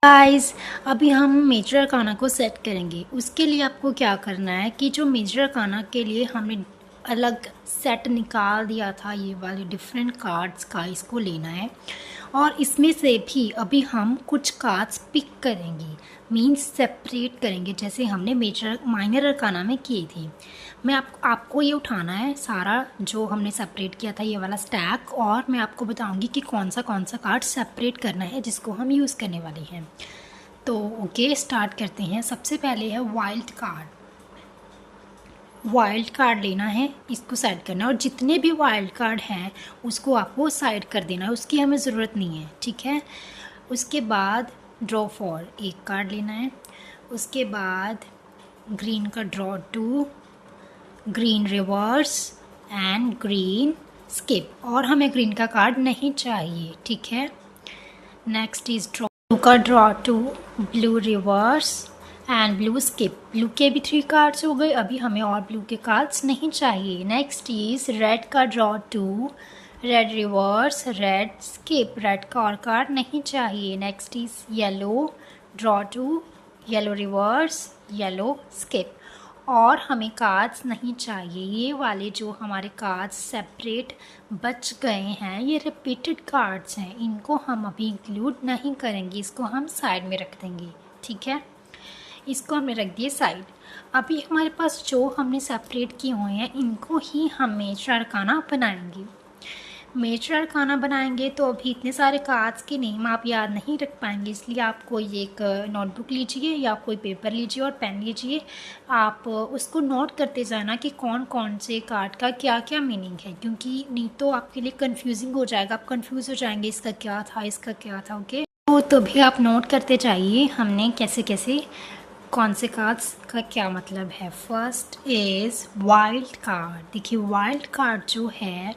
Guys, अभी हम major arcana को सेट करेंगे। उसके लिए आपको क्या करना है कि जो मेजर अरकाना के लिए हमने अलग सेट निकाल दिया था, ये वाले डिफरेंट कार्ड्स का इसको लेना है और इसमें से भी अभी हम कुछ कार्ड्स पिक करेंगे, मींस सेपरेट करेंगे, जैसे हमने मेजर माइनर अरकाना में किए थे। मैं आपको ये उठाना है सारा जो हमने सेपरेट किया था, ये वाला स्टैक, और मैं आपको बताऊंगी कि कौन सा कार्ड सेपरेट करना है जिसको हम यूज़ करने वाले हैं। तो ओके, स्टार्ट करते हैं। सबसे पहले है वाइल्ड कार्ड। वाइल्ड कार्ड लेना है, इसको साइड करना है और जितने भी वाइल्ड कार्ड हैं उसको आपको साइड कर देना है, उसकी हमें ज़रूरत नहीं है, ठीक है। उसके बाद ड्रॉ फॉर एक कार्ड लेना है। उसके बाद ग्रीन का draw two, green reverse and green skip, और हमें ग्रीन का कार्ड नहीं चाहिए, ठीक है। नेक्स्ट इज ड्रॉ ब्लू का draw two, blue reverse and blue skip. Blue के भी 3 कार्ड्स हो गए, अभी हमें और ब्लू के कार्ड्स नहीं चाहिए। नेक्स्ट इज रेड का draw two, red reverse, red skip, red का और कार्ड नहीं चाहिए। Next is yellow draw two, yellow reverse, yellow skip, और हमें कार्ड्स नहीं चाहिए। ये वाले जो हमारे कार्ड्स सेपरेट बच गए हैं, ये रिपीटेड कार्ड्स हैं, इनको हम अभी इंक्लूड नहीं करेंगे, इसको हम साइड में रख देंगे, ठीक है। इसको हमने रख दिए साइड। अभी हमारे पास जो हमने सेपरेट किए हुए हैं इनको ही हम मेजर अरकाना बनाएंगे। मेजर अरकाना बनाएंगे तो अभी इतने सारे कार्ड्स के नेम आप याद नहीं रख पाएंगे, इसलिए आप कोई एक नोटबुक लीजिए या कोई पेपर लीजिए और पेन लीजिए। आप उसको नोट करते जाना कि कौन कौन से कार्ड का क्या क्या मीनिंग है, क्योंकि नहीं तो आपके लिए कंफ्यूजिंग हो जाएगा, आप कंफ्यूज हो जाएंगे इसका क्या था, इसका क्या था। ओके, तो भी आप नोट करते जाइए हमने कैसे कैसे कौन से कार्ड्स का क्या मतलब है। First is wild card. देखिए, वाइल्ड कार्ड जो है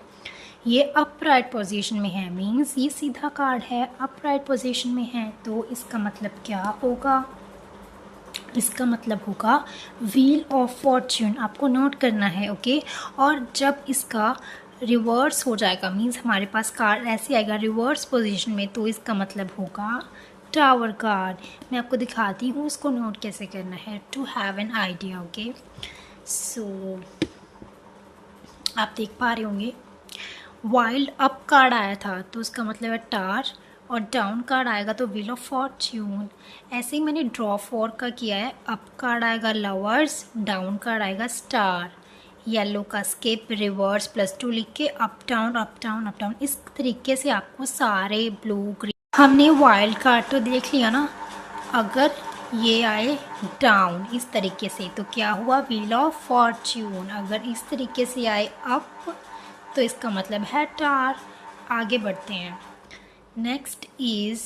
ये अपराइट पोजीशन में है, मींस ये सीधा कार्ड है, अपराइट पोजीशन में है, तो इसका मतलब क्या होगा? इसका मतलब होगा व्हील ऑफ फॉर्च्यून। आपको नोट करना है, ओके। और जब इसका रिवर्स हो जाएगा, मींस हमारे पास कार्ड ऐसे आएगा रिवर्स पोजीशन में, तो इसका मतलब होगा टावर कार्ड। मैं आपको दिखाती हूँ इसको नोट कैसे करना है, to have an idea. Okay, so आप देख पा रहे होंगे वाइल्ड अप कार्ड आया था तो उसका मतलब है टार, और डाउन कार्ड आएगा तो व्हील ऑफ फॉर्च्यून। ऐसे ही मैंने ड्रॉ फॉर का किया है, अप कार्ड आएगा लवर्स, डाउन कार्ड आएगा स्टार, येलो का स्किप, रिवर्स +2 लिख के up down up down up down. इस तरीके से आपको सारे ब्लू ग्रीन, हमने वाइल्ड कार्ड तो देख लिया ना। अगर ये आए डाउन इस तरीके से तो क्या हुआ? Wheel of Fortune. अगर इस तरीके से आए अप तो इसका मतलब है टार। आगे बढ़ते हैं। Next is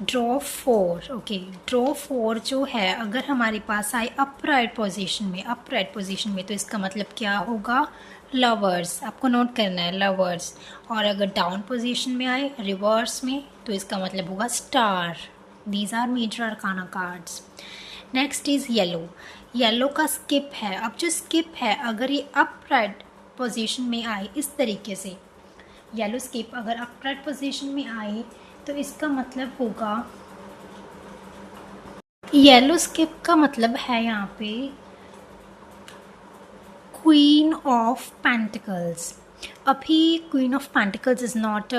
draw four. Okay, draw four जो है अगर हमारे पास आए अपराइट पोजीशन में, अपराइट पोजीशन में, तो इसका मतलब क्या होगा? लवर्स। आपको नोट करना है, लवर्स। और अगर डाउन पोजीशन में आए रिवर्स में तो इसका मतलब होगा star. These are major arcana cards. Next is yellow. Yellow का स्किप है। अब जो स्किप है अगर ये अपराइट पोजीशन में आए इस तरीके से, येलो स्किप अगर अपराइट पोजीशन में आए तो इसका मतलब होगा, येलो स्किप का मतलब है यहाँ पे क्वीन ऑफ पेंटिकल्स। अभी queen of pentacles is not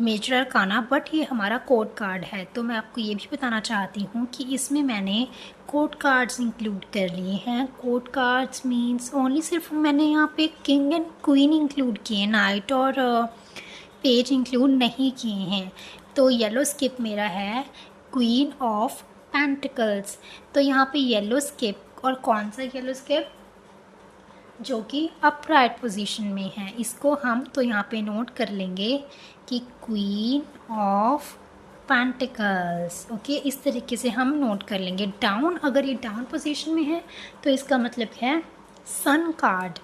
major arcana, but ये हमारा कोड कार्ड है। तो मैं आपको ये भी बताना चाहती हूँ कि इसमें मैंने कोड कार्ड्स इंक्लूड कर लिए हैं। कोड कार्ड्स मींस ओनली, सिर्फ मैंने यहाँ पे किंग एंड क्वीन इंक्लूड किए, नाइट और पेज इंक्लूड नहीं किए हैं। तो येलो स्किप मेरा है क्वीन ऑफ पेंटिकल्स। तो यहाँ पे येलो स्किप, और कौन सा येलो स्किप? जो कि अपराइट पोजीशन में है। इसको हम तो यहाँ पे नोट कर लेंगे कि क्वीन ऑफ पेंटिकल्स। ओके, इस तरीके से हम नोट कर लेंगे। डाउन, अगर ये डाउन पोजीशन में है तो इसका मतलब है सन कार्ड,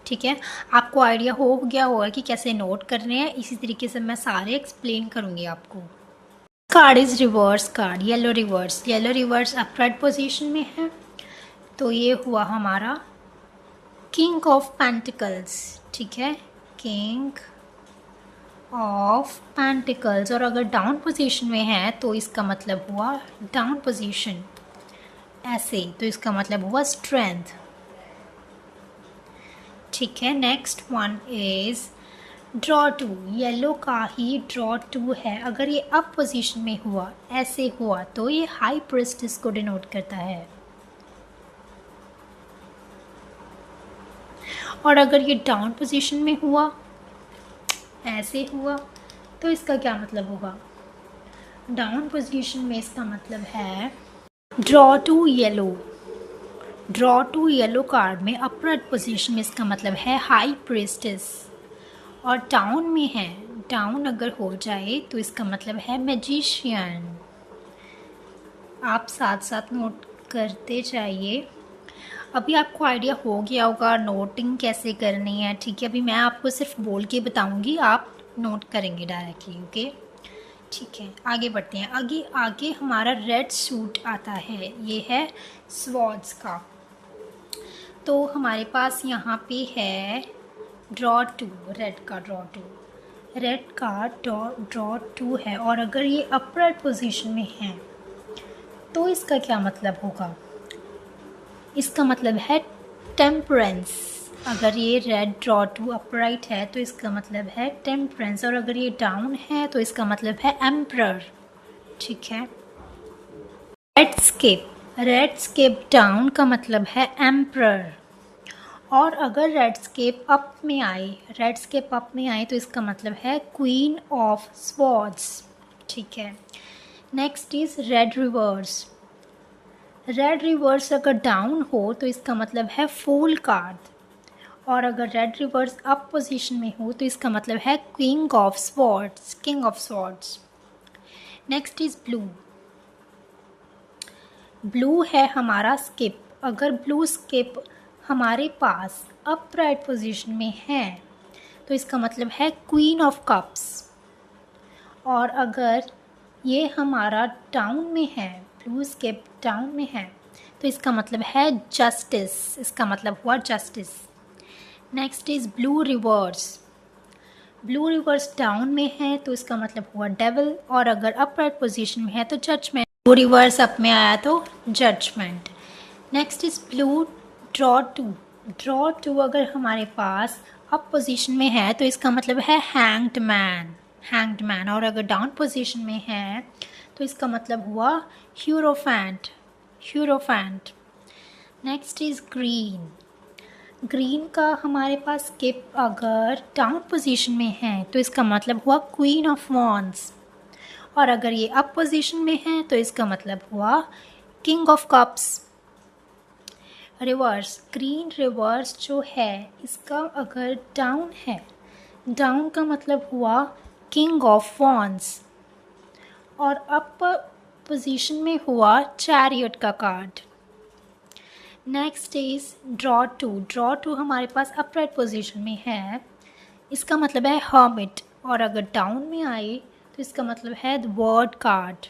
ठीक है। आपको आइडिया हो गया होगा कि कैसे नोट करने हैं, इसी तरीके से मैं सारे एक्सप्लेन करूँगी आपको। Card is reverse card, yellow reverse. Yellow reverse upright position में है तो ये हुआ हमारा किंग ऑफ पेंटिकल्स, ठीक है, किंग ऑफ पेंटिकल्स, और अगर डाउन पोजीशन में है तो इसका मतलब हुआ डाउन पोजीशन, ऐसे, तो इसका मतलब हुआ स्ट्रेंथ। ठीक है, next one is draw two. Yellow का ही ड्रॉ टू है। अगर ये अप पोजीशन में हुआ, ऐसे हुआ, तो ये हाई प्रीस्टेस को डिनोट करता है। और अगर ये डाउन पोजीशन में हुआ, ऐसे हुआ, तो इसका क्या मतलब होगा? डाउन पोजीशन में इसका मतलब है draw two yellow. Draw two yellow card में अपराइट पोजीशन में इसका मतलब है हाई प्रीस्टेस। और डाउन में है, डाउन अगर हो जाए तो इसका मतलब है मैजिशियन। आप साथ साथ नोट करते जाइए। अभी आपको आइडिया हो गया होगा नोटिंग कैसे करनी है। ठीक है, अभी मैं आपको सिर्फ बोल के बताऊंगी, आप नोट करेंगे डायरेक्टली। ओके, ठीक है, आगे बढ़ते हैं। आगे आगे हमारा रेड सूट आता है, ये है स्वॉर्ड्स का। तो हमारे पास यहाँ पे है ड्रॉ टू, रेड का ड्रॉ टू, रेड का ड्रॉ टू है। और अगर ये अपराइट पोजीशन में है तो इसका क्या मतलब होगा? इसका मतलब है टेम्परेंस। अगर ये रेड ड्रॉ टू अपराइट है तो इसका मतलब है टेम्परेंस, और अगर ये डाउन है तो इसका मतलब है एम्परर। ठीक है, रेड स्केप डाउन का मतलब है एम्परर। और अगर रेड स्केप अप में आए तो इसका मतलब है क्वीन ऑफ स्वॉर्ड्स। ठीक है, next is red reverse. Red reverse अगर डाउन हो तो इसका मतलब है फूल कार्ड। और अगर रेड रिवर्स अप पोजीशन में हो तो इसका मतलब है king of swords. Next is blue. Blue है हमारा स्किप। अगर ब्लू स्किप हमारे पास अपराइट पोजीशन में है तो इसका मतलब है क्वीन ऑफ कप्स। और अगर ये हमारा डाउन में है, ब्लू स्किप डाउन में है, तो इसका मतलब है जस्टिस। इसका मतलब हुआ justice. Next is blue reverse. Blue reverse down में है तो इसका मतलब हुआ डेविल। और अगर अपराइट पोजीशन में है तो जजमेंट। ब्लू रिवर्स अप में आया तो judgement. Next is blue draw two अगर हमारे पास अप पोजीशन में है तो इसका मतलब है हैंग्ड मैन। और अगर डाउन पोजीशन में है तो इसका मतलब हुआ ह्यूरोफेंट। नेक्स्ट इज ग्रीन का हमारे पास स्किप अगर डाउन पोजीशन में है तो इसका मतलब हुआ क्वीन ऑफ वॉन्ड्स। और अगर ये अप पोजीशन में है तो इसका मतलब हुआ king of cups. Reverse, green reverse जो है इसका अगर डाउन है, डाउन का मतलब हुआ किंग ऑफ वॉन्ड्स। और अप पोजीशन में हुआ चैरियट का card. Next is draw two हमारे पास अपराइट पोजीशन में है, इसका मतलब है हर्मिट। और अगर डाउन में आए तो इसका मतलब है द वर्ड कार्ड।